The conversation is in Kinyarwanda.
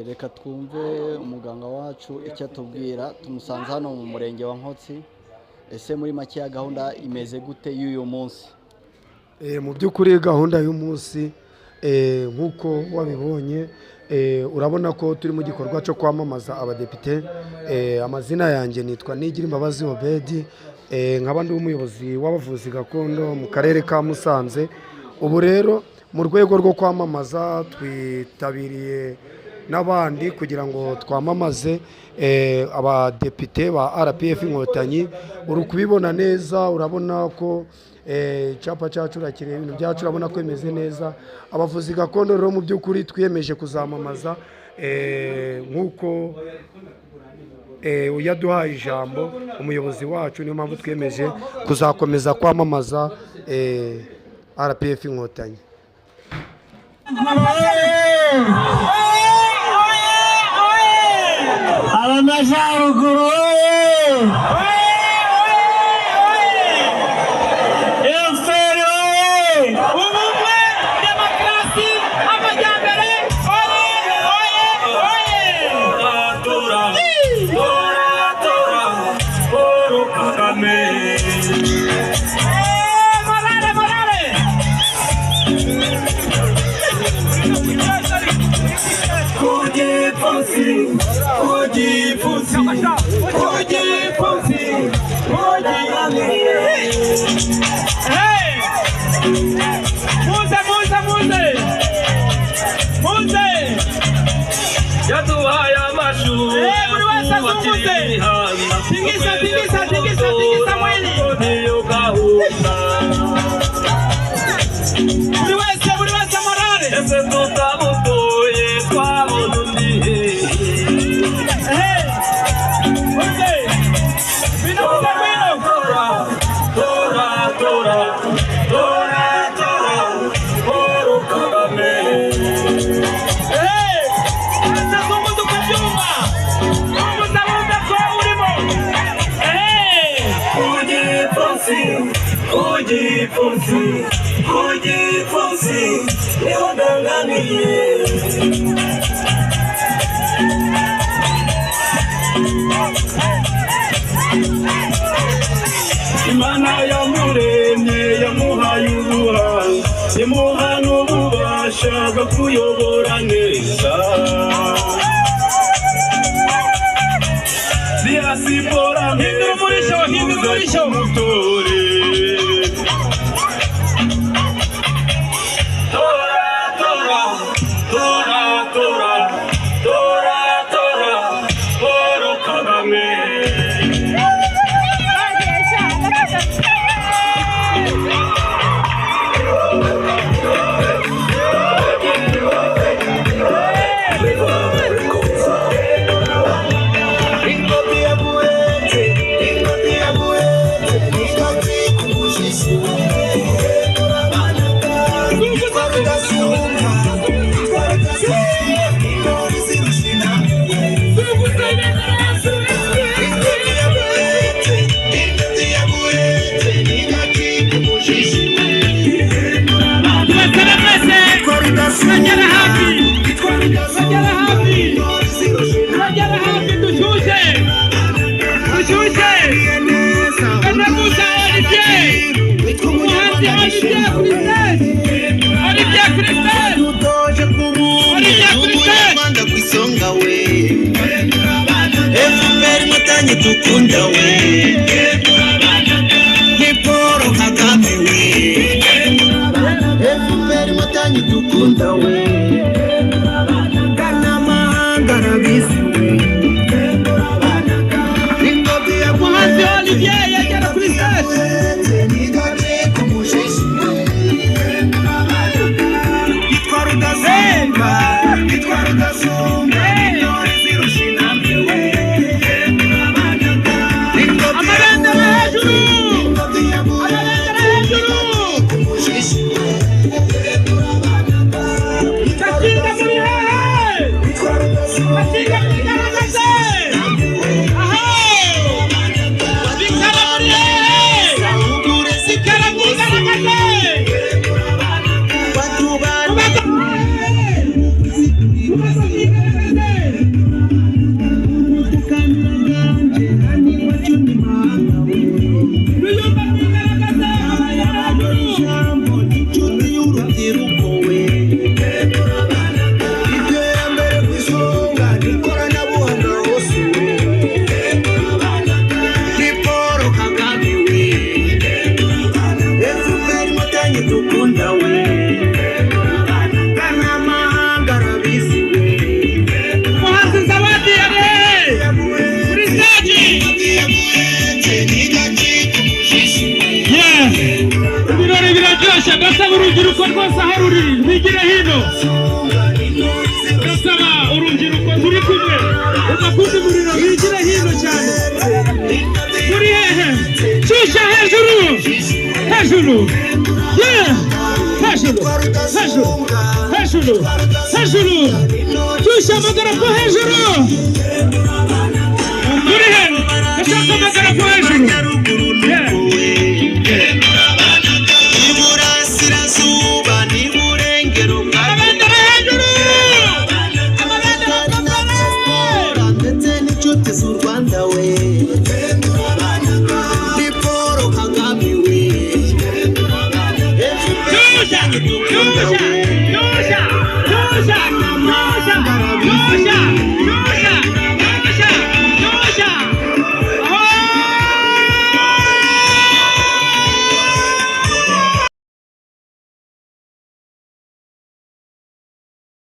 reka twumve umuganga wacu icyo atubwira. Tumusanze hano mu murenge wa Nkotsi. Ese muri make ya gahunda imeze gute y'uyu munsi? Mu by'ukuri gahunda y'umunsi nk'uko wabibonye, urabona ko turi mu gikorwa cyo kwamamaza abadepite. Amazina yanjye nitwa Nigirimbabazi Obedi, nkaba ndi umuyobozi w'abavuzi gakondo mu karere ka Musanze. Ubu rero mu rwego rwo kwamamaza twitabiriye n'abandi kugira ngo twamamaze abadepite ba RPF Inkotanyi. Uri kubibona neza, urabona ko icyapa cyacu urakiriye, ibintu byacu urabona ko bimeze neza. Abavuzi gakondo rero mu by'ukuri twiyemeje kuzamamaza nk'uko yaduhaye ijambo umuyobozi wacu. Niyo mpamvu twiyemeje kuzakomeza kwamamaza RPF Inkotanyi. Abamajyaruguru Imana yamuremye yamuhaye ubuhanga, yamuha n'ububasha bwo kuyobora neza. Diaspora hindura umurisho mutore. Tukunda we Paul Kagame we Efuperi Mutanyi tukunda we Kanamahanga arabizi we Ingobyi ya Muhanzi Olivier yagera kuri stage Niganje kumushishi Yitwa Rudasumba Yitwa Rudasumba Intore zirusha intambwe we Thank you. Asha basaba urubyiruko rwose aho ruri rwigire hino. Basaba urubyiruko turi kumwe udakunda umuriro bigire hino cyane. Muri hehe cisha hejuru hejuru hejuru hejuru hejuru cisha amagarapo hejuru. Muri hehe ndashaka amagarapo hejuru.